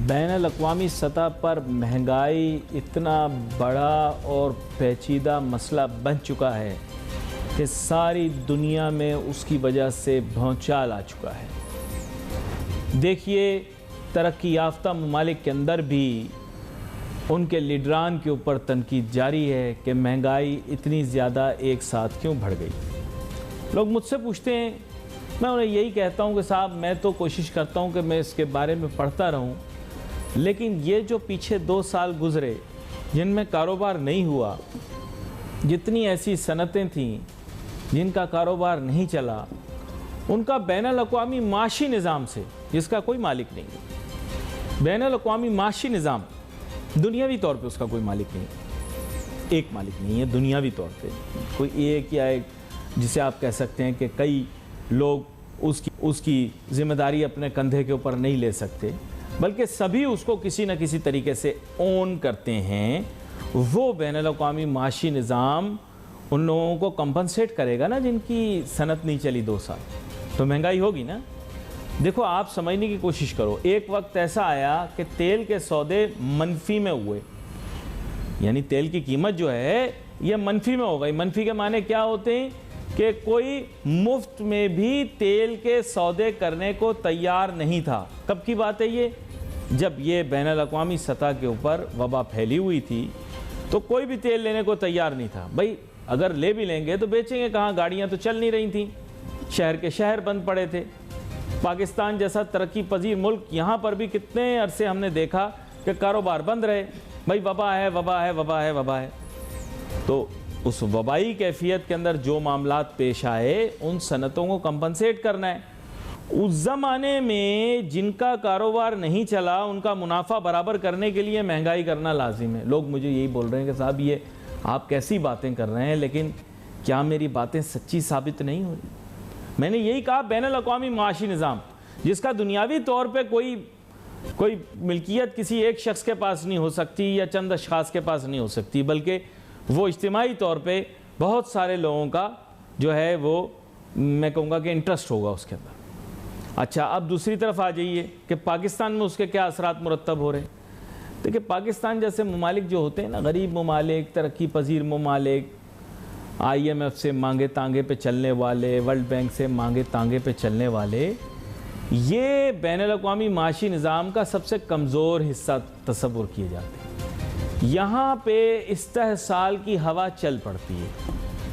बैनुल-अक़वामी सतह पर महंगाई इतना बड़ा और पेचीदा मसला बन चुका है कि सारी दुनिया में उसकी वजह से भौचाल आ चुका है। देखिए, तरक्की याफ्ता ममालिक के अंदर भी उनके लीडरान के ऊपर तनकीद जारी है कि महंगाई इतनी ज़्यादा एक साथ क्यों बढ़ गई। लोग मुझसे पूछते हैं, मैं उन्हें यही कहता हूं कि साहब, मैं तो कोशिश करता हूं कि मैं इसके बारे में पढ़ता रहूं, लेकिन ये जो पीछे 2 साल गुज़रे जिनमें कारोबार नहीं हुआ, जितनी ऐसी सनतें थीं जिनका कारोबार नहीं चला, उनका बैनुल-अक़वामी माशी निज़ाम से, जिसका कोई मालिक नहीं है, बैनुल-अक़वामी माशी निज़ाम, दुनियावी तौर पे उसका कोई मालिक नहीं, एक मालिक नहीं है दुनियावी तौर पे, कोई एक या एक जिसे आप कह सकते हैं कि कई लोग उसकी ज़िम्मेदारी अपने कंधे के ऊपर नहीं ले सकते, बल्कि सभी उसको किसी न किसी तरीके से ओन करते हैं। वो बैनुल-अक़वामी माशी निज़ाम उन लोगों को कंपनसेट करेगा ना जिनकी सनत नहीं चली 2 साल, तो महंगाई होगी ना। देखो, आप समझने की कोशिश करो, एक वक्त ऐसा आया कि तेल के सौदे मनफी में हुए, यानी तेल की कीमत जो है ये मनफी में हो गई। मनफी के माने क्या होते हैं कि कोई मुफ्त में भी तेल के सौदे करने को तैयार नहीं था। कब की बात है ये? जब ये बैनुल-अक़वामी सतह के ऊपर वबा फैली हुई थी तो कोई भी तेल लेने को तैयार नहीं था। भाई, अगर ले भी लेंगे तो बेचेंगे कहाँ? गाड़ियाँ तो चल नहीं रही थी, शहर के शहर बंद पड़े थे। पाकिस्तान जैसा तरक्की पजीर मुल्क, यहाँ पर भी कितने अरसे हमने देखा कि कारोबार बंद रहे। भाई, वबा है, वबा है, वबा है, वबा है। तो उस वबाई कैफियत के अंदर जो मामलात पेश आए, उन सनतों को कंपनसेट करना है। उस ज़माने में जिनका कारोबार नहीं चला, उनका मुनाफा बराबर करने के लिए महंगाई करना लाजिम है। लोग मुझे यही बोल रहे हैं कि साहब, ये आप कैसी बातें कर रहे हैं, लेकिन क्या मेरी बातें सच्ची साबित नहीं हो रही? मैंने यही कहा, बैनुल-अक़वामी माशी निज़ाम जिसका दुनियावी तौर पे कोई मिल्कियत किसी एक शख्स के पास नहीं हो सकती या चंद अशख़ास के पास नहीं हो सकती, बल्कि वो इज्तिमाई तौर पे बहुत सारे लोगों का जो है वो, मैं कहूँगा कि इंटरेस्ट होगा उसके अंदर। अच्छा, अब दूसरी तरफ आ जाइए कि पाकिस्तान में उसके क्या असरात मुरतब हो रहे हैं। देखिए, पाकिस्तान जैसे ममालिक जो होते हैं ना, गरीब ममालिक, तरक्की पजीर ममालिक, IMF से मांगे तांगे पे चलने वाले, वर्ल्ड बैंक से मांगे तांगे पे चलने वाले, ये बैनुल-अक़वामी माशी निज़ाम का सबसे कमज़ोर हिस्सा तस्वुर किए जाते हैं। यहाँ पे इस्तेहसाल की हवा चल पड़ती है।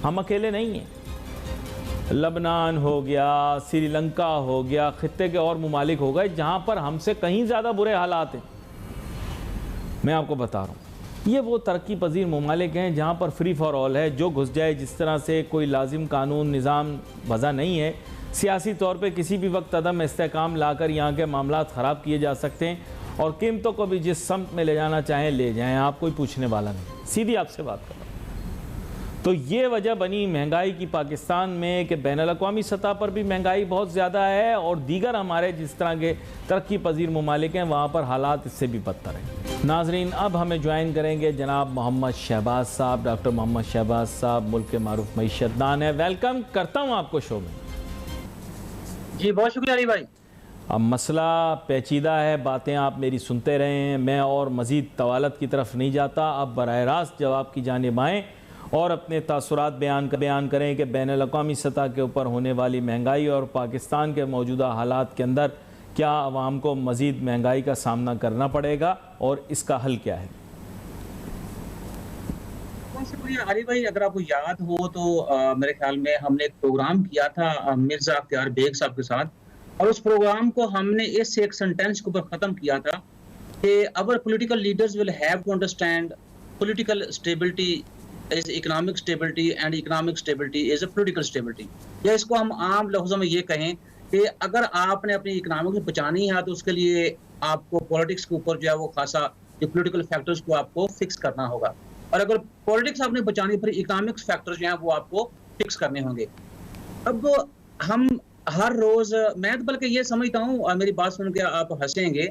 हम अकेले नहीं हैं, लबनान हो गया, श्रीलंका हो गया, खित्ते के और ममालिक हो गए जहाँ पर हमसे कहीं ज़्यादा बुरे हालात हैं। मैं आपको बता रहा हूँ, ये वो तरक्की पजीर ममालिक हैं जहाँ पर फ्री फॉर ऑल है, जो घुस जाए जिस तरह से, कोई लाजिम कानून निज़ाम वज़ा नहीं है। सियासी तौर पे किसी भी वक्त अदम इस्तेहकाम लाकर यहाँ के मामलात ख़राब किए जा सकते हैं और कीमतों को भी जिस समत में ले जाना चाहें ले जाएं, आप कोई पूछने वाला नहीं। सीधी आपसे बात कर रहा हूँ। तो ये वजह बनी महंगाई की पाकिस्तान में कि बैनुल-अक़वामी सतह पर भी महंगाई बहुत ज़्यादा है और दीगर हमारे जिस तरह के तरक्की पजीर ममालिक हैं वहाँ पर हालात इससे भी बदतर हैं। नाजरीन, अब हमें ज्वाइन करेंगे जनाब मोहम्मद शहबाज साहब। डॉक्टर मोहम्मद शहबाज साहब मुल्क के मारूफ मईशतदान है। वेलकम करता हूँ आपको शो में। जी, बहुत शुक्रिया अली भाई। अब मसला पेचीदा है, बातें आप मेरी सुनते रहे हैं, मैं और मज़ीद तवालत की तरफ नहीं जाता। अब बराह रास्त जवाब की जानिब आएँ और अपने तासुरात बयान करें कि बैनुल-अक़वामी सतह के ऊपर होने वाली महंगाई और पाकिस्तान के मौजूदा हालात के अंदर क्या आवाम को मज़ीद महंगाई का सामना करना पड़ेगा और इसका हल क्या है। बहुत शुक्रिया अली भाई। अगर आपको याद हो तो मेरे ख्याल में हमने एक प्रोग्राम किया था मिर्ज़ा अख्तियार बेग साहब के साथ, और उस प्रोग्राम को हमने इस एक सेंटेंस के ऊपर ख़त्म किया था कि our political leaders will have to understand political stability is economic stability and economic stability is a political stability. या इसको हम आम लफ्ज़ों में ये कहें कि अगर आपने अपनी इकोनॉमिक बचानी है तो उसके लिए आपको पॉलिटिक्स के ऊपर जो है वो खासा जो पॉलिटिकल फैक्टर्स को आपको फिक्स करना होगा, और अगर पॉलिटिक्स आपने बचानी फिर इकोनॉमिक्स फैक्टर्स जो हैं वो आपको फिक्स करने होंगे। अब हम हर रोज़, मैं तो बल्कि ये समझता हूँ, और मेरी बात सुन के आप हंसेंगे,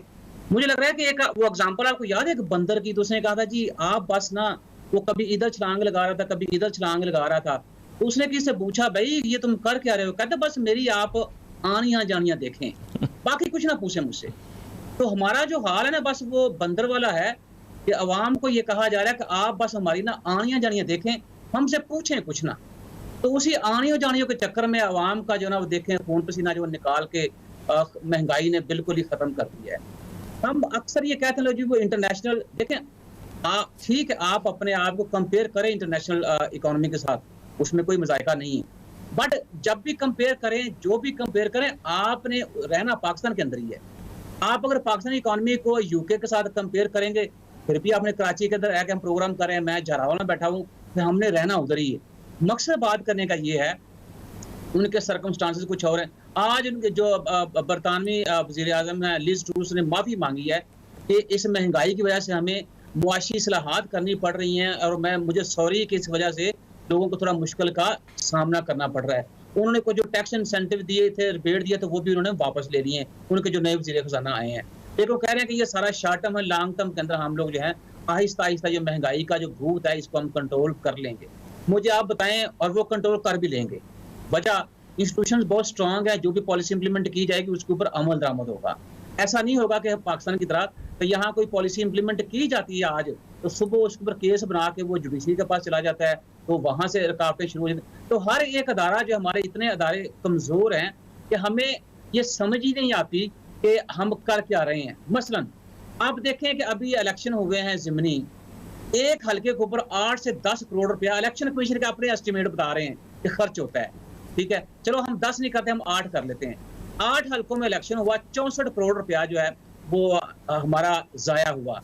मुझे लग रहा है कि एक वो एग्जाम्पल आपको याद है एक बंदर की, तो उसने कहा था जी आप बस ना, वो कभी इधर छलांग लगा रहा था, कभी इधर छलांग लगा रहा था। तो उसने किसी से पूछा, भाई ये तुम कर क्या रहे हो? कहते बस मेरी आप आनियां जानियां देखें, बाकी कुछ ना पूछे मुझसे। तो हमारा जो हाल है ना, बस वो बंदर वाला है कि अवाम को ये कहा जा रहा है कि आप बस हमारी ना आनियां जानियां देखें, हमसे पूछें कुछ ना। तो उसी आनियों जानियों के चक्कर में अवाम का जो ना वो देखें खून पसीना जो निकाल के महंगाई ने बिल्कुल ही खत्म कर दिया है। हम अक्सर ये कहते हैं, लो जी वो इंटरनेशनल देखें, आप ठीक है, आप अपने आप को कंपेयर करें इंटरनेशनल इकोनॉमी के साथ, उसमें कोई मजायका नहीं है। बट जब भी कंपेयर करें, जो भी कंपेयर करें, आपने रहना पाकिस्तान के अंदर ही है। आप अगर पाकिस्तानी इकोनॉमी को यूके के साथ कंपेयर करेंगे, फिर भी आपने कराची के अंदर है कि हम प्रोग्राम कर रहे हैं, मैं जरावल में बैठा हूँ, फिर हमने रहना उधर ही है। मकसद बात करने का ये है, उनके सर्कमस्टांसेस कुछ और हैं। आज उनके जो बरतानवी वज़ीर आज़म हैं लिज़ ट्रूस ने माफ़ी मांगी है कि इस महंगाई की वजह से हमें मुआशी इस्लाहात करनी पड़ रही हैं और मुझे सॉरी कि इस वजह से लोगों को थोड़ा मुश्किल का सामना करना पड़ रहा है। उन्होंने कोई जो टैक्स इंसेंटिव दिए थे, रिबेट दिए, तो वो भी उन्होंने वापस ले लिए हैं, उनके जो नए वज़ीर ख़ज़ाना आए हैं। लेकिन वो कह रहे हैं कि ये सारा शॉर्ट टर्म है, लॉन्ग टर्म के अंदर हम लोग जो है आहिस्ता आहिस्ता जो महंगाई का जो भूत है इसको हम कंट्रोल कर लेंगे। मुझे आप बताएं, और वो कंट्रोल कर भी लेंगे। वजह इंस्टीट्यूशंस बहुत स्ट्रांग है, जो भी पॉलिसी इंप्लीमेंट की जाएगी उसके ऊपर अमल दरामद होगा। ऐसा नहीं होगा कि पाकिस्तान की तरह तो यहाँ कोई पॉलिसी इंप्लीमेंट की जाती है आज, तो सुबह उसके ऊपर केस बना के वो जुडिशरी के पास चला जाता है, तो वहां से रुकावटें शुरू हो जाती हैं। तो हर एक अदारा जो हमारे इतने अदारे कमजोर हैं कि हमें ये समझ ही नहीं आती कि हम कर क्या रहे हैं। मसलन आप देखें कि अभी इलेक्शन हुए हैं ज़िमनी, एक हल्के के ऊपर 8 से 10 करोड़ रुपया इलेक्शन कमीशन के अपने एस्टिमेट बता रहे हैं कि खर्च होता है। ठीक है, चलो हम 10 नहीं करते, हम 8 कर लेते हैं। 8 हल्कों में इलेक्शन हुआ, 64 करोड़ रुपया जो है वो हमारा जाया हुआ।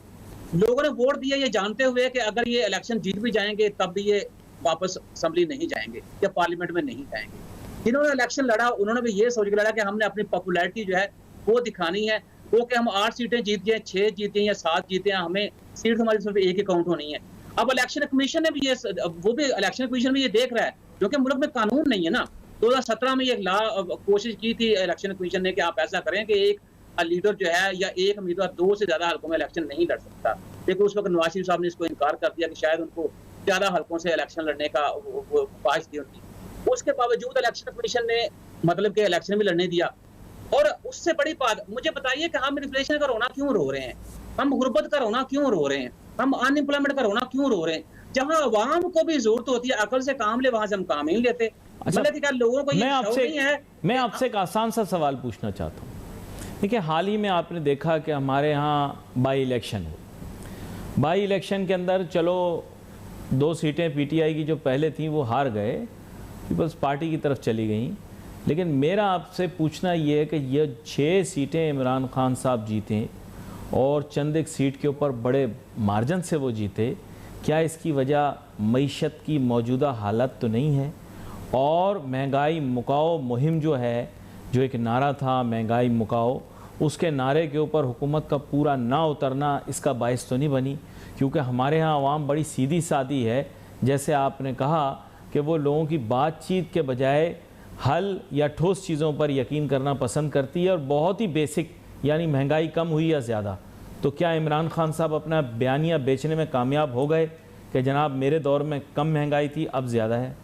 लोगों ने वोट दिया ये जानते हुए कि अगर ये इलेक्शन जीत भी जाएंगे तब भी ये वापस असेंबली नहीं जाएंगे या पार्लियामेंट में नहीं जाएंगे। जिन्होंने इलेक्शन लड़ा उन्होंने भी ये सोच के लड़ा कि हमने अपनी पॉपुलैरिटी जो है वो दिखानी है, वो कि हम 8 सीटें जीत गए, 6 जीते या 7 जीते हैं, हमें सीट हमारी सिर्फ एक ही काउंट होनी है। अब इलेक्शन कमीशन ने भी ये, वो भी इलेक्शन कमीशन भी ये देख रहा है, क्योंकि मुल्क में कानून नहीं है ना। 2017 में ये कोशिश की थी इलेक्शन कमीशन ने कि आप ऐसा करें कि एक लीडर जो है या एक उम्मीदवार 2 से ज्यादा हल्कों में इलेक्शन नहीं लड़ सकता। लेकिन उस वक्त नवाज शरीफ साहब ने इसको इनकार कर दिया कि शायद उनको ज्यादा हल्कों से इलेक्शन लड़ने का वो ख्वाहिश थी उनकी। उसके बावजूद इलेक्शन कमीशन ने मतलब कि इलेक्शन भी लड़ने दिया। और उससे बड़ी बात मुझे बताइए कि हम इन्फ्लेशन का रोना क्यों रो रहे हैं, हम गुर्बत का रोना क्यों रो रहे हैं, हम अनएम्प्लॉयमेंट का रोना क्यों रो रहे हैं? जहां अवाम को भी जरूरत होती है अकल से काम ले, वहां से हम काम ही नहीं लेते। अच्छा, मतलब कि लोगों को ये मैं आपसे एक आसान सा सवाल पूछना चाहता हूँ। देखिए, हाल ही में आपने देखा कि हमारे यहाँ बाई इलेक्शन हो, बाई इलेक्शन के अंदर चलो 2 सीटें पीटीआई की जो पहले थी वो हार गए, पीपल्स पार्टी की तरफ चली गई। लेकिन मेरा आपसे पूछना ये है कि ये 6 सीटें इमरान खान साहब जीते और चंद एक सीट के ऊपर बड़े मार्जिन से वो जीते, क्या इसकी वजह मईशत की मौजूदा हालत तो नहीं है? और महंगाई मुकाओ मुहिम जो है, जो एक नारा था महंगाई मुकाओ, उसके नारे के ऊपर हुकूमत का पूरा ना उतरना इसका बायस तो नहीं बनी? क्योंकि हमारे यहाँ आवाम बड़ी सीधी सादी है, जैसे आपने कहा कि वो लोगों की बातचीत के बजाय हल या ठोस चीज़ों पर यकीन करना पसंद करती है, और बहुत ही बेसिक, यानी महंगाई कम हुई या ज़्यादा। तो क्या इमरान खान साहब अपना बयानिया बेचने में कामयाब हो गए कि जनाब मेरे दौर में कम महंगाई थी, अब ज़्यादा है?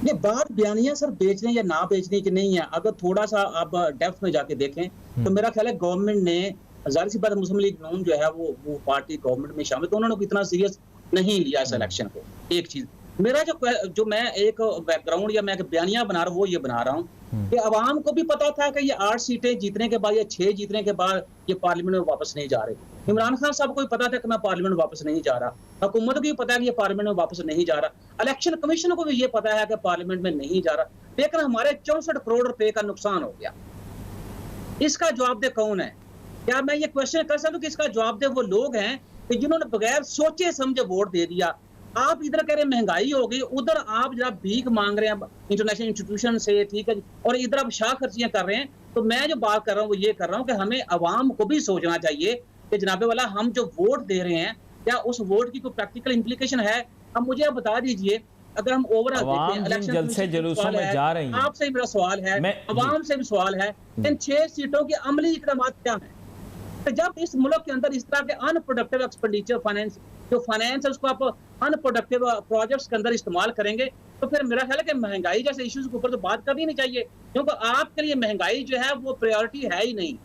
ये बात बयानिया सर बेचने या ना बेचने की नहीं है। अगर थोड़ा सा आप डेप्थ में जाके देखें तो मेरा ख्याल है गवर्नमेंट ने, जाहिर सी बात, मुस्लिम लीग नून जो है वो पार्टी गवर्नमेंट में शामिल, तो उन्होंने इतना सीरियस नहीं लिया इस इलेक्शन को। एक चीज मेरा जो मैं एक बैकग्राउंड या मैं एक बयानिया बना रहा हूँ वो ये बना रहा हूँ कि अवाम को भी पता था कि ये 8 सीटें जीतने के बाद या 6 जीतने के बाद ये पार्लियामेंट में वापस नहीं जा रहे। इमरान खान साहब को भी पता था कि मैं पार्लियामेंट में वापस नहीं जा रहा, हुकूमत को भी पता है कि ये पार्लियामेंट में वापस नहीं जा रहा, इलेक्शन कमीशन को भी ये पता है कि पार्लियामेंट में नहीं जा रहा। लेकिन हमारे 64 करोड़ रुपए का नुकसान हो गया। इसका जवाबदेह कौन है? क्या मैं ये क्वेश्चन कर सकता हूँ कि इसका जवाबदेह वो लोग हैं कि जिन्होंने बगैर सोचे समझे वोट दे दिया। आप इधर कह रहे हैं महंगाई हो गई, उधर आप जरा भीख मांग रहे हैं इंटरनेशनल इंस्टीट्यूशन से, ठीक है, और इधर आप शाह खर्चियां कर रहे हैं। तो मैं जो बात कर रहा हूँ वो ये कर रहा हूँ कि हमें अवाम को भी सोचना चाहिए कि जनाबे वाला हम जो वोट दे रहे हैं क्या उस वोट की कोई प्रैक्टिकल इंप्लीकेशन है? अब मुझे आप बता दीजिए, अगर हम ओवरऑल देखें इलेक्शन जलसे जुलूसों में जा रही हैं, आपसे भी मेरा सवाल है, अवाम से भी सवाल है, इन 6 सीटों के अमली इकदाम क्या है? तो जब इस मुल्क के अंदर इस तरह के अनप्रोडक्टिव एक्सपेंडिचर फाइनेंस है उसको आप अनप्रोडक्टिव प्रोजेक्ट्स के अंदर इस्तेमाल करेंगे, तो फिर मेरा ख्याल है कि महंगाई जैसे इश्यूज के ऊपर तो बात करनी नहीं चाहिए, क्योंकि आपके लिए महंगाई जो है वो प्रायोरिटी है ही नहीं।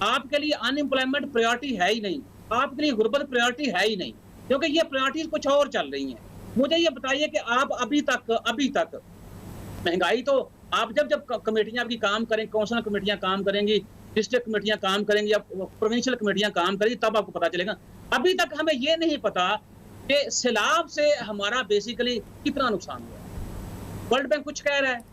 आपके लिए अनएम्प्लॉयमेंट प्रायोरिटी है ही नहीं, आपके लिए गुर्बत प्रायोरिटी है ही नहीं, क्योंकि ये प्रायोरिटीज कुछ और चल रही हैं। मुझे ये बताइए कि आप अभी तक महंगाई तो आप जब कमेटियां आपकी काम करें, काउंसिल कमेटियां काम करेंगी, डिस्ट्रिक्ट कमेटियां काम करेंगी या प्रोविंशियल कमेटियां काम करेंगी, तब आपको पता चलेगा। अभी तक हमें ये नहीं पता कि सैलाब से हमारा बेसिकली कितना नुकसान हुआ है। वर्ल्ड बैंक कुछ कह रहा है,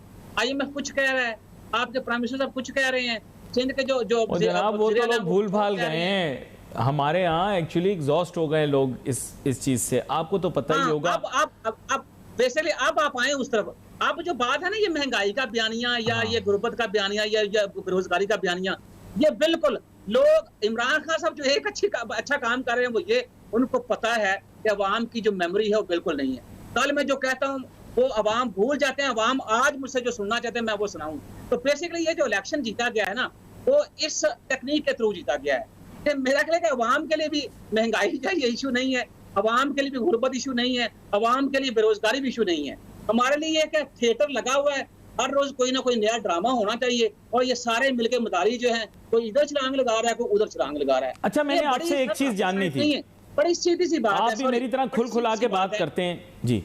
IMF कुछ कह रहा है, आपके प्राइम मिनिस्टर साहब कुछ कह रहे हैं, सिंध के जो जनाब वो तो लोग भूल भाल गए हैं। हमारे यहाँ एक्चुअली एग्जॉस्ट हो गए लोग इस चीज से, आपको तो पता ही होगा। आप बेसिकली अब आप आए उस तरफ। अब जो बात है ना, ये महंगाई का बयानिया या ये गुर्बत का बयानिया या बेरोजगारी का बयानिया, ये बिल्कुल लोग इमरान खान साहब जो एक अच्छा काम कर रहे हैं, वो ये उनको पता है कि अवाम की जो मेमोरी है वो बिल्कुल नहीं है। कल मैं जो कहता हूँ वो अवाम भूल जाते हैं, अवाम आज मुझसे जो सुनना चाहते हैं मैं वो सुनाऊं। तो बेसिकली ये जो इलेक्शन जीता गया है ना, वो इस टेक्निक के थ्रू जीता गया है। मेरा ख्याल है कि अवाम के लिए भी महंगाई का ये इशू नहीं है, अवाम के लिए भी गुर्बत इशू नहीं है, अवाम के लिए बेरोजगारी भी इशू नहीं है। हमारे लिए ये कि थिएटर लगा हुआ है, हर रोज कोई ना कोई नया ड्रामा होना चाहिए, और ये सारे मिलके मदारी जो है, कोई इधर छलांग लगा रहा है, कोई उधर छलांग लगा रहा है। अच्छा, मैंने आपसे एक चीज जाननी थी। बड़ी सीधी सी बात है। आप भी मेरी तरह खुल खुला के बात करते हैं जी,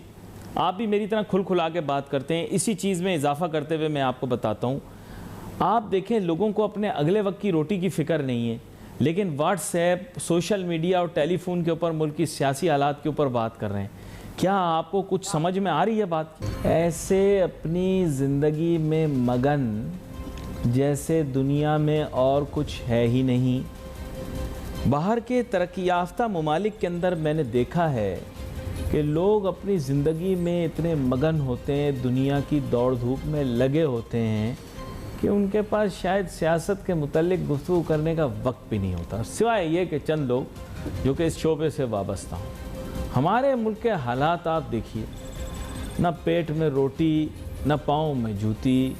आप भी मेरी तरह खुल खुला के बात करते हैं। इसी चीज में इजाफा करते हुए मैं आपको बताता हूँ, आप देखें लोगों को अपने अगले वक्त की रोटी की फिक्र नहीं है, लेकिन व्हाट्सएप, सोशल मीडिया और टेलीफोन के ऊपर मुल्क की सियासी हालात के ऊपर बात कर रहे हैं। क्या आपको कुछ समझ में आ रही है बात? ऐसे अपनी ज़िंदगी में मगन जैसे दुनिया में और कुछ है ही नहीं। बाहर के तरक्की याफ्ता ममालिक के अंदर मैंने देखा है कि लोग अपनी ज़िंदगी में इतने मगन होते हैं, दुनिया की दौड़ धूप में लगे होते हैं कि उनके पास शायद सियासत के मुतल्लिक गुफ्तगू करने का वक्त भी नहीं होता, सिवाय ये कि चंद लोग जो कि इस शोबे से वाबस्ता हों। हमारे मुल्क के हालात आप देखिए, न पेट में रोटी न पाँव में जूती,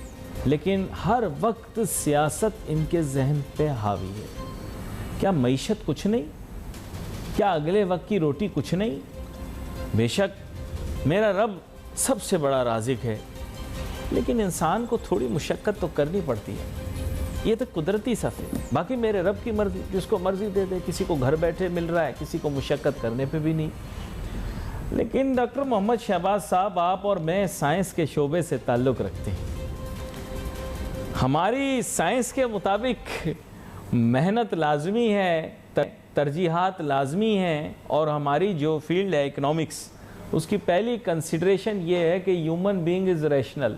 लेकिन हर वक्त सियासत इनके जहन पे हावी है। क्या मईशत कुछ नहीं? क्या अगले वक्त की रोटी कुछ नहीं? बेशक मेरा रब सबसे बड़ा राज़िक है, लेकिन इंसान को थोड़ी मुशक्क़त तो करनी पड़ती है, ये तो कुदरती सफ़ है। बाकी मेरे रब की मर्ज़ी, जिसको मर्ज़ी दे दे, किसी को घर बैठे मिल रहा है, किसी को मुशक्क़त करने पे भी नहीं। लेकिन डॉक्टर मोहम्मद शहबाज साहब, आप और मैं साइंस के शोबे से ताल्लुक़ रखते हैं। हमारी साइंस के मुताबिक मेहनत लाजमी है, तरजीहात लाजमी हैं, और हमारी जो फील्ड है इकनॉमिक्स, उसकी पहली कंसिडरेशन ये है कि ह्यूमन बीइंग इज़ रैशनल।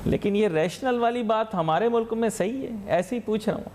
लेकिन ये रैशनल वाली बात हमारे मुल्क में सही है? ऐसे ही पूछ रहा हूँ।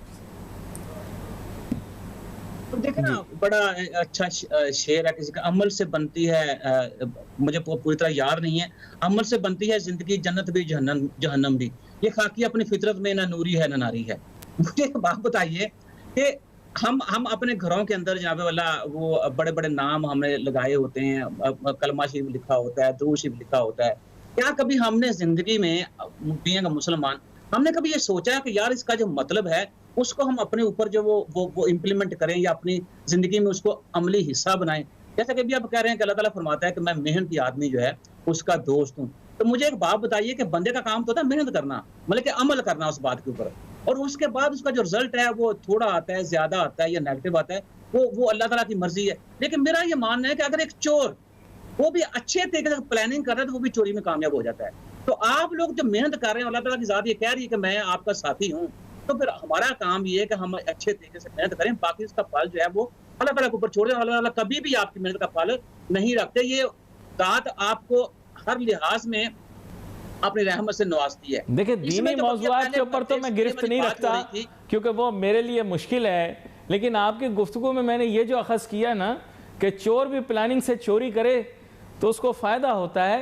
देखो ना, बड़ा अच्छा शेर है किसी का, अमल से बनती है, मुझे पूरी तरह याद नहीं है, अमल से बनती है जिंदगी, जन्नत भी जहन्नम भी, ये खाकी अपनी फितरत में ना नूरी है ना नारी है। मुझे एक बात बताइए कि हम अपने घरों के अंदर जनाबे वाला वो बड़े बड़े नाम हमने लगाए होते हैं, कलमा शरीफ लिखा होता है, दुरूद शरीफ लिखा होता है। क्या कभी हमने जिंदगी में बीइंग मुसलमान हमने कभी ये सोचा है कि यार इसका जो मतलब है उसको हम अपने ऊपर जो वो इम्प्लीमेंट करें या अपनी जिंदगी में उसको अमली हिस्सा बनाएं? जैसा कि अभी आप कह रहे हैं कि अल्लाह ताला फरमाता है कि मैं मेहनती आदमी जो है उसका दोस्त हूँ। तो मुझे एक बात बताइए कि बंदे का काम तो होता है मेहनत करना, मतलब कि अमल करना उस बात के ऊपर, और उसके बाद उसका जो रिजल्ट है वो थोड़ा आता है, ज्यादा आता है या नेगेटिव आता है, वो अल्लाह ताला की मर्जी है। लेकिन मेरा ये मानना है कि अगर एक चोर वो भी अच्छे तरीके से प्लानिंग कर रहा है तो वो भी चोरी में कामयाब हो जाता है। तो आप लोग जो मेहनत कर रहे हैं, अल्लाह ताला की ज़ात ये कह रही है कि मैं आपका साथी हूँ, तो फिर हमारा काम ये है कि हम अच्छे तरीके से मेहनत करें, बाकी इसका फल जो है वो अल्लाह ताला के ऊपर छोड़ दें। अल्लाह ताला कभी भी आपकी मेहनत का फल नहीं रखते। ये ज़ात आपको हर लिहाज में अपनी रहमत से नवाजती है। देखिए, दीनी मौज़ूआत के ऊपर तो मैं गिरफ्त नहीं रखता क्योंकि वो मेरे लिए मुश्किल है, लेकिन आपकी गुफ्तगू में मैंने ये जो अखज़ किया ना कि चोर भी प्लानिंग से चोरी करे तो उसको फ़ायदा होता है,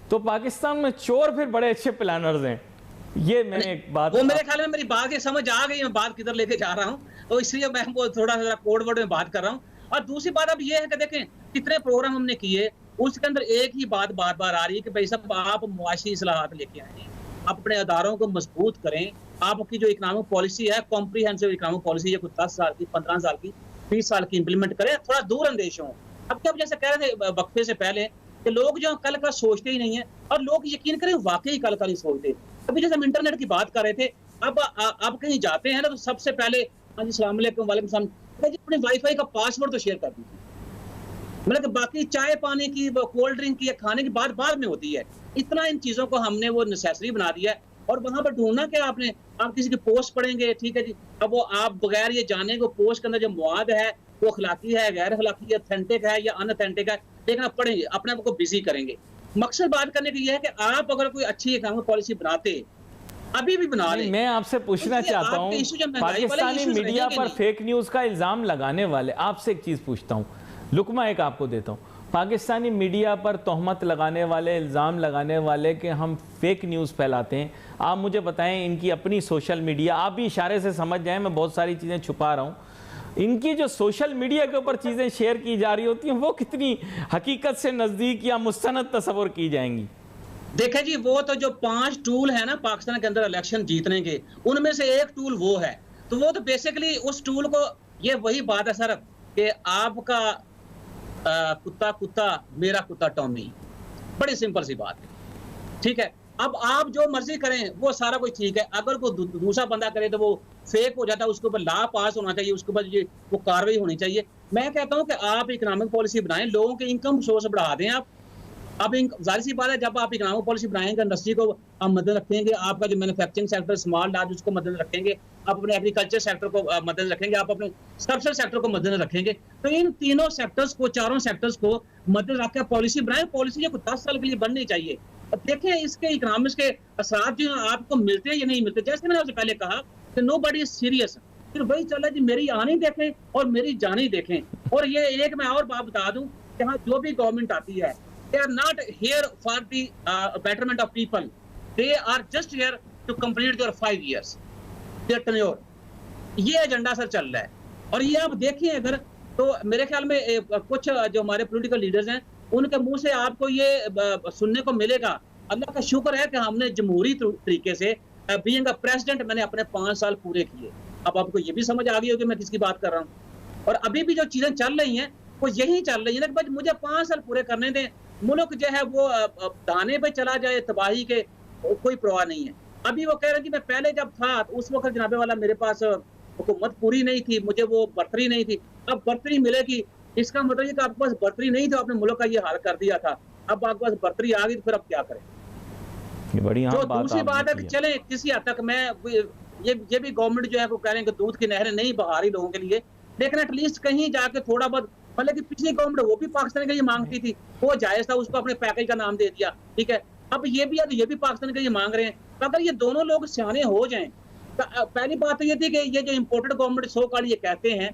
तो पाकिस्तान में चोर फिर बड़े अच्छे प्लानर्स हैं। ये मैंने एक बात, वो मेरे ख्याल में मेरी बात समझ आ गई, मैं बात किधर लेके जा रहा हूँ, तो इसलिए मैं वो थोड़ा सा कोड वर्ड में बात कर रहा हूँ। और दूसरी बात अब ये है कि देखें कितने प्रोग्राम हमने किए, उसके अंदर एक ही बात बार बार आ रही है कि भाई साहब आप मुआशी इस्लाहात लेके आए, अपने अदारों को मजबूत करें, आपकी जो इकनॉमिक पॉलिसी है, कॉम्प्रीहेंसिव इकनॉमिक पॉलिसी है, कुछ 10 साल की, 15 साल की, 20 साल की इंप्लीमेंट करें, थोड़ा दूर अंदेश हो। अब क्या जैसे कह रहे थे वक्फे से पहले कि लोग जो कल का सोचते ही नहीं है, और लोग यकीन करें वाकई कल का नहीं सोचते। अभी जैसे हम इंटरनेट की बात कर रहे थे, अब आप कहीं जाते हैं ना तो सबसे पहले हाँ जी सलाम अलैकुम वालेकुम सलाम, जी अपने वाईफाई का पासवर्ड तो शेयर कर दीजिए। मतलब कि बाकी चाय पानी की, कोल्ड ड्रिंक की या खाने की बात बाद में होती है। इतना इन चीज़ों को हमने वो नेसेसरी बना दिया है और वहाँ पर ढूँढना क्या आपने? आप किसी की पोस्ट पढ़ेंगे, ठीक है जी। अब वो आप बगैर ये जाने को पोस्ट के अंदर जो मवाद है, वो अखलाकी है, गैर अखलाकी है, ऑथेंटिक है या अनऑथेंटिक है, लेकिन आप पढ़ेंगे, अपने आप को बिज़ी करेंगे। मकसद बात करने की ये है कि आप अगर कोई अच्छी इकोनॉमिक पॉलिसी बनाते, अभी भी बना नहीं, लें। मैं आपसे पूछना इसलिए चाहता आपके हूँ, इश्यू जो महँगाई वाले पाकिस्तानी इश्यूज़ मीडिया रहेंगे पर नहीं। फेक न्यूज़ का इल्ज़ाम लगाने वाले, आपसे एक चीज़ पूछता हूँ, लुकमा एक आपको देता हूँ। पाकिस्तानी मीडिया पर तोहमत लगाने वाले, इल्ज़ाम लगाने वाले कि हम फेक न्यूज़ फैलाते हैं, आप मुझे बताएं इनकी अपनी सोशल मीडिया, आप भी इशारे से समझ जाएं, मैं बहुत सारी चीज़ें छुपा रहा हूँ, इनकी जो सोशल मीडिया के ऊपर चीज़ें शेयर की जा रही होती हैं, वो कितनी हकीकत से नज़दीक या मुस्तनद तस्वर की जाएंगी? देखें जी, वो तो जो 5 टूल है ना पाकिस्तान के अंदर इलेक्शन जीतने के, उनमें से एक टूल वो है। तो वो तो बेसिकली उस टूल को, ये वही बात है सर कि आपका कुत्ता कुत्ता, मेरा कुत्ता टॉमी। बड़ी सिंपल सी बात है, ठीक है। अब आप जो मर्जी करें वो सारा कुछ ठीक है, अगर कोई दूसरा बंदा करे तो वो फेक हो जाता है, उसके ऊपर लॉ पास होना चाहिए, उसके ऊपर ये वो कार्रवाई होनी चाहिए। मैं कहता हूं कि आप इकोनॉमिक पॉलिसी बनाएं, लोगों के इनकम सोर्स बढ़ा दें आप। अब जाहिर सी बात है, जब आप इकोनॉमिक पॉलिसी बनाएंगे, इंडस्ट्री को आप मदद रखेंगे, आपका जो मैन्युफैक्चरिंग सेक्टर स्मॉल लार्ज उसको मदद रखेंगे, आप अपने एग्रीकल्चर सेक्टर को मदद रखेंगे, आप अपने सर्विस सेक्टर को मदद रखेंगे, तो इन तीनों सेक्टर्स को, चारों सेक्टर्स को मदद रखकर पॉलिसी बनाए। पॉलिसी को 10 साल के लिए बननी चाहिए। अब देखें इसके इकोनॉमिक्स के असरात जो आपको मिलते हैं या नहीं मिलते। जैसे मैंने आपसे पहले कहा कि नोबडी इज सीरियस, फिर वही चल रहा है जी, मेरी आनी देखें और मेरी जानी देखें। और ये एक मैं और बात बता दूं कि हाँ, जो भी गवर्नमेंट आती है, they are not here for the betterment of people, they are just here to complete their 5 years their tenure। ये एजेंडा सर चल रहा है। और ये आप देखिए अगर, तो मेरे ख्याल में कुछ जो हमारे पॉलिटिकल लीडर्स हैं, उनके मुंह से आपको ये सुनने को मिलेगा। अल्लाह का शुक्र है कि हमने जमहूरी तरीके से बीइंग अ प्रेसिडेंट मैंने अपने 5 साल पूरे किए। अब आपको ये भी समझ आ गई होगी मैं किसकी बात कर रहा हूँ। और अभी भी जो चीजें चल रही हैं वो यही चल रही है ना कि भाई मुझे 5 साल पूरे करने दें, मुल्क जो है वो दाने पे चला जाए, तबाही के कोई परवाह नहीं है। अभी वो कह रहे हैं कि मैं पहले जब था तो उस वक्त जनाबे वाला मेरे पास हुकूमत पूरी नहीं थी, मुझे वो बर्तरी नहीं थी, अब बर्तरी मिलेगी। इसका मतलब ये कि आपके पास बर्तरी नहीं थी, आपने मुल्क का ये हाल कर दिया था, अब आपके पास बर्तरी आ गई तो फिर अब क्या करें। जो दूसरी बात है कि चले किसी हद तक मैं ये भी गवर्नमेंट जो है वो कह रहे हैं कि दूध की नहरें नहीं बहा रही लोगों के लिए, लेकिन एटलीस्ट कहीं जाके थोड़ा बहुत, मतलब कि पिछली गवर्नमेंट वो भी पाकिस्तान के लिए मांगती थी, वो जायज था, उसको अपने पैकेज का नाम दे दिया, ठीक है। अब ये भी है तो ये भी पाकिस्तान के लिए मांग रहे हैं। तो अगर ये दोनों लोग सियाने हो जाएं, तो पहली बात तो ये थी कि ये जो इम्पोर्टेड गवर्नमेंट सो कॉल्ड ये कहते हैं,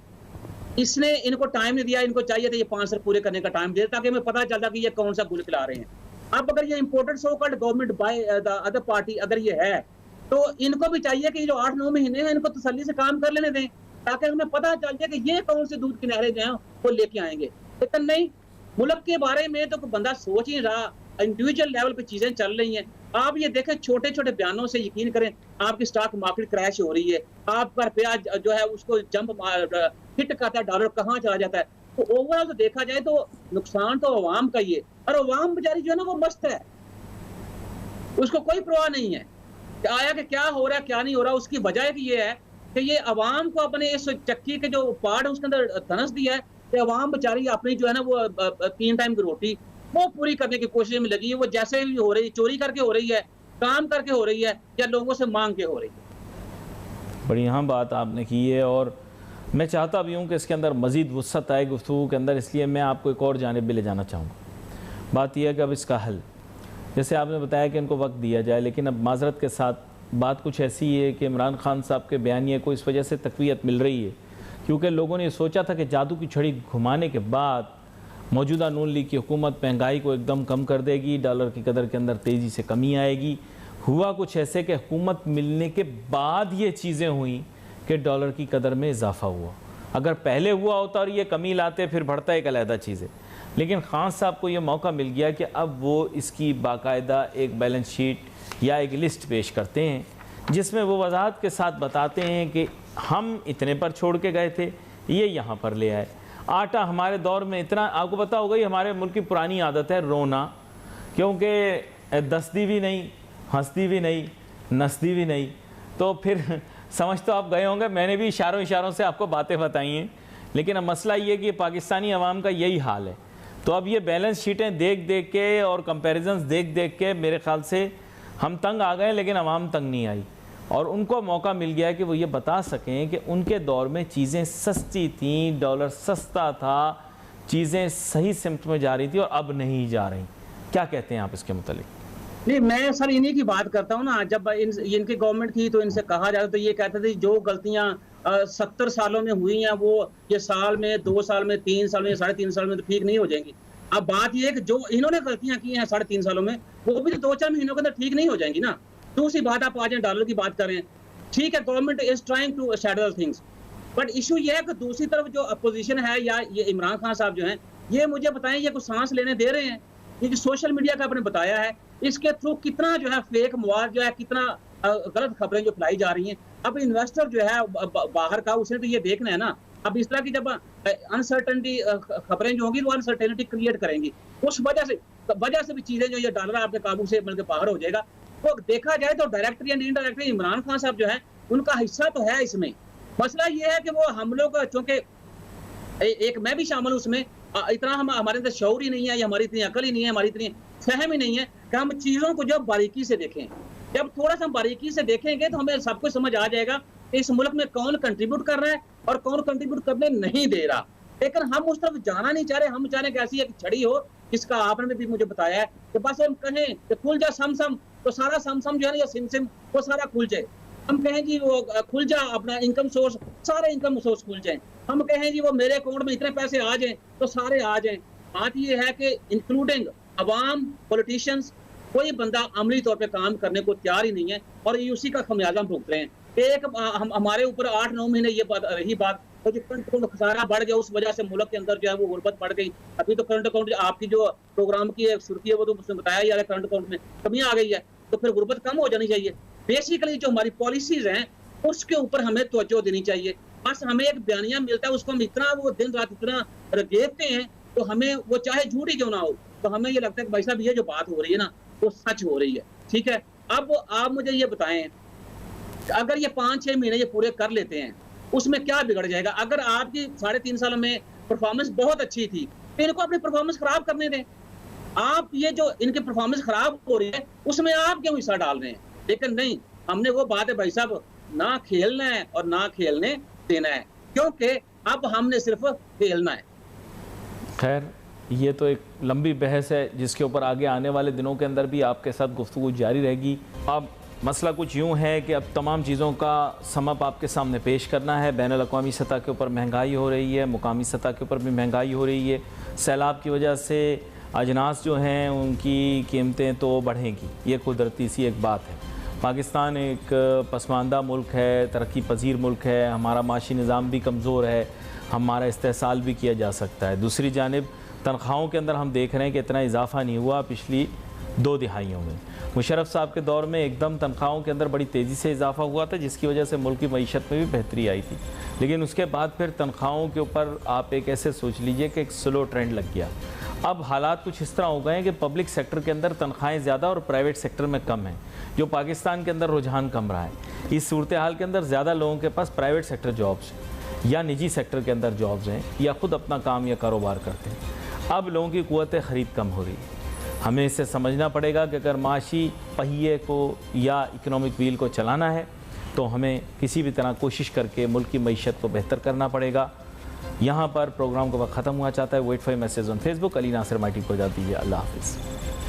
इसने इनको टाइम नहीं दिया, इनको चाहिए था ये 5 साल पूरे करने का टाइम दे, ताकि हमें पता चलता कि ये कौन सा गुल खिला रहे हैं। अब अगर ये imported so called government by the other party अगर ये है, तो इनको भी चाहिए कि जो 8-9 महीने हैं इनको तसल्ली से काम कर लेने दें, ताकि हमें पता चल जाए कि ये कौन से दूध की नहरें जो हैं वो लेके आएंगे। लेकिन नहीं, मुल्क के बारे में तो कोई बंदा सोच ही रहा, इंडिविजुअल लेवल पे चीजें चल रही हैं। आप ये देखें, छोटे छोटे बयानों से यकीन करें आपकी स्टॉक मार्केट क्रैश हो रही है, आपका रुपया जो है उसको जंप हिट करता है, डॉलर कहाँ चला जाता है। तो ओवरऑल तो देखा जाए तो नुकसान तो अवाम का ही है, और अवाम बेचारी जो है ना वो मस्त है, उसको कोई परवाह नहीं है कि आया कि क्या हो रहा है क्या नहीं हो रहा। उसकी वजह ये है कि ये अवाम को अपने इस चक्की के जो पार्ट है उसके अंदर धनस दिया है कि अवाम बेचारी अपनी जो है ना वो 3 टाइम की रोटी वो पूरी करने की कोशिश में लगी है। वो जैसे भी हो रही है, चोरी करके हो रही है, काम करके हो रही है, या लोगों से मांग के हो रही है। बड़ी अहम बात आपने की है, और मैं चाहता भी हूँ कि इसके अंदर मज़ीद वुसअत आए गुफ्तगू के अंदर, इसलिए मैं आपको एक और जानिब भी ले जाना चाहूँगा। बात यह है कि अब इसका हल, जैसे आपने बताया कि इनको वक्त दिया जाए, लेकिन अब माजरत के साथ बात कुछ ऐसी है कि इमरान खान साहब के बयानिए को इस वजह से तक़वियत मिल रही है क्योंकि लोगों ने सोचा था कि जादू की छड़ी घुमाने के बाद मौजूदा नून लीग की हुकूमत महंगाई को एकदम कम कर देगी, डॉलर की कदर के अंदर तेज़ी से कमी आएगी। हुआ कुछ ऐसे कि हुकूमत मिलने के बाद ये चीज़ें हुई कि डॉलर की कदर में इजाफा हुआ। अगर पहले हुआ होता और ये कमी लाते फिर बढ़ता एक अलहदा चीज़ है, लेकिन खान साहब को ये मौका मिल गया कि अब वो इसकी बाकायदा एक बैलेंस शीट या एक लिस्ट पेश करते हैं जिसमें वो वजाहत के साथ बताते हैं कि हम इतने पर छोड़ के गए थे, ये यहाँ पर ले आए। आटा हमारे दौर में इतना, आपको पता होगा ये हमारे मुल्क की पुरानी आदत है रोना, क्योंकि दसदी भी नहीं, हंसदी भी नहीं, नसदी भी नहीं, तो फिर समझ तो आप गए होंगे, मैंने भी इशारों इशारों से आपको बातें बताई हैं, लेकिन अब मसला ये कि पाकिस्तानी अवाम का यही हाल है। तो अब ये बैलेंस शीटें देख देख के और कंपैरिजन्स देख देख के मेरे ख्याल से हम तंग आ गए, लेकिन अवाम तंग नहीं आई। और उनको मौका मिल गया कि वो ये बता सकें कि उनके दौर में चीज़ें सस्ती थीं, डॉलर सस्ता था, चीज़ें सही सिमत में जा रही थी और अब नहीं जा रही। क्या कहते हैं आप इसके मुतालिक? नहीं, मैं सर इन्हीं की बात करता हूँ ना। जब इनकी गवर्नमेंट थी तो इनसे कहा जाता तो ये कहते थे जो गलतियां 70 सालों में हुई हैं वो ये साल में, 2 साल में, 3 साल में, 3.5 साल में तो ठीक नहीं हो जाएंगी। अब बात ये है कि जो इन्होंने गलतियां की हैं 3.5 सालों में, वो भी तो 2-4 महीनों के अंदर ठीक नहीं हो जाएंगी ना। दूसरी बात, आप आज डॉलर की बात कर रहे हैं, ठीक है, government is trying to settle things, but issue ये है कि दूसरी तरफ जो अपोजिशन है या ये इमरान खान साहब जो हैं, ये मुझे बताएं ये कुछ सांस लेने दे रहे हैं? ये जो सोशल मीडिया का आपने बताया है, इसके थ्रू कितना जो है फेक मवाद जो है, कितना गलत खबरें जो फैलाई जा रही हैं। अब इन्वेस्टर जो है बाहर का, उसने तो ये देखना है ना। अब इस तरह की जब अनसर्टेनिटी खबरें जो होंगी वो अनसर्टेनिटी क्रिएट करेंगी, उस वजह से भी चीजें जो ये डॉलर आपके काबू से मिलकर बाहर हो जाएगा। तो देखा जाए तो directly and indirectly Imran Khan साहब जो है उनका हिस्सा तो है इसमें। मसला ये है कि वो हम लोग, चूंकि एक मैं भी शामिल उसमें, इतना हमारे अंदर शऊर ही नहीं है, या हमारी इतनी अकल ही नहीं है, हमारी इतनी फहम ही नहीं है कि हम चीज़ों को जब बारीकी से देखें। जब थोड़ा सा बारीकी से देखेंगे तो हमें सब कुछ समझ आ जाएगा कि इस मुल्क में कौन कंट्रीब्यूट कर रहा है और कौन कंट्रीब्यूट करने नहीं दे रहा। लेकिन हम उस तरफ जाना नहीं चाह रहे। हम चाह रहे कि ऐसी एक छड़ी हो जिसका आपने भी मुझे बताया है कि बस हम कहें कि खुल जा सम तो सारा सम जो है ना, या सिम वो सारा खुल जाए। हम कहें जी वो खुल जा अपना इनकम सोर्स, सारे इनकम सोर्स खुल जाएं। हम कहें जी वो मेरे अकाउंट में इतने पैसे आ जाएं तो सारे आ जाएं। बात ये है कि इंक्लूडिंग अवाम, पॉलिटिशियंस, कोई बंदा अमली तौर पे काम करने को तैयार ही नहीं है और ये उसी का खमियाजा भुगत रहे हैं। एक हमारे ऊपर 8-9 महीने ये बात रही बात, तो जो करंट अकाउंट खसारा बढ़ गया, उस वजह से मुल्क के अंदर जो है वो गुर्बत बढ़ गई। अभी तो करंट अकाउंट आपकी जो प्रोग्राम की सुर्खी है वो तो उसने बताया यार करंट अकाउंट में कमी आ गई है, तो फिर गुर्बत कम हो जानी चाहिए। बेसिकली जो हमारी पॉलिसीज हैं उसके ऊपर हमें तवज्जो देनी चाहिए। बस हमें एक बयानिया मिलता है, उसको हम इतना वो दिन रात इतना रगेदते हैं, तो हमें वो चाहे झूठ ही क्यों ना हो, तो हमें ये लगता है कि भाई साहब ये जो बात हो रही है ना वो सच हो रही है। ठीक है, अब आप मुझे ये बताएं, अगर ये 5-6 महीने ये पूरे कर लेते हैं उसमें क्या बिगड़ जाएगा? अगर आपकी 3.5 साल में परफॉर्मेंस बहुत अच्छी थी तो इनको अपनी परफॉर्मेंस खराब करने दें। आप ये जो इनकी परफॉर्मेंस खराब हो रही है उसमें आप क्यों हिस्सा डाल रहे हैं? लेकिन नहीं, हमने वो बात है भाई साहब, ना खेलना है और ना खेलने देना है, क्योंकि अब हमने सिर्फ खेलना है। खैर, ये तो एक लंबी बहस है जिसके ऊपर आगे आने वाले दिनों के अंदर भी आपके साथ गुफ्तगू जारी रहेगी। अब मसला कुछ यूँ है कि अब तमाम चीज़ों का समअप आपके सामने पेश करना है। बैनुल अक़वामी सतह के ऊपर महंगाई हो रही है, मुकामी सतह के ऊपर भी महंगाई हो रही है। सैलाब की वजह से अजनास जो हैं उनकी कीमतें तो बढ़ेंगी, ये कुदरती सी एक बात है। पाकिस्तान एक पसमानदा मुल्क है, तरक्की पजीर मुल्क है, हमारा माशी निज़ाम भी कमज़ोर है, हमारा इस्तेहसाल भी किया जा सकता है। दूसरी जानिब तनख्वाहों के अंदर हम देख रहे हैं कि इतना इजाफ़ा नहीं हुआ पिछली 2 दिहाइयों में। मुशर्रफ साहब के दौर में एकदम तनख्वाहों के अंदर बड़ी तेज़ी से इजाफ़ा हुआ था, जिसकी वजह से मुल्क की मईशत में भी बेहतरी आई थी। लेकिन उसके बाद फिर तनख्वाहों के ऊपर आप एक ऐसे सोच लीजिए कि एक स्लो ट्रेंड लग गया। अब हालात कुछ इस तरह हो गए हैं कि पब्लिक सेक्टर के अंदर तनख्वाहें ज़्यादा और प्राइवेट सेक्टर में कम हैं, जो पाकिस्तान के अंदर रुझान कम रहा है। इस सूरत हाल के अंदर ज़्यादा लोगों के पास प्राइवेट सेक्टर जॉब्स हैं या निजी सेक्टर के अंदर जॉब्स हैं या ख़ुद अपना काम या कारोबार करते हैं। अब लोगों की क़ुव्वत ख़रीद कम हो रही है। हमें इससे समझना पड़ेगा कि अगर माशी पहिए को या इकनॉमिक व्हील को चलाना है तो हमें किसी भी तरह कोशिश करके मुल्क की मईशत को बेहतर करना पड़ेगा। यहाँ पर प्रोग्राम का वक्त ख़त्म हुआ चाहता है। Wait for message on Facebook. Ali Nasir mighty को जाती है। अल्लाह हाफ़िज़।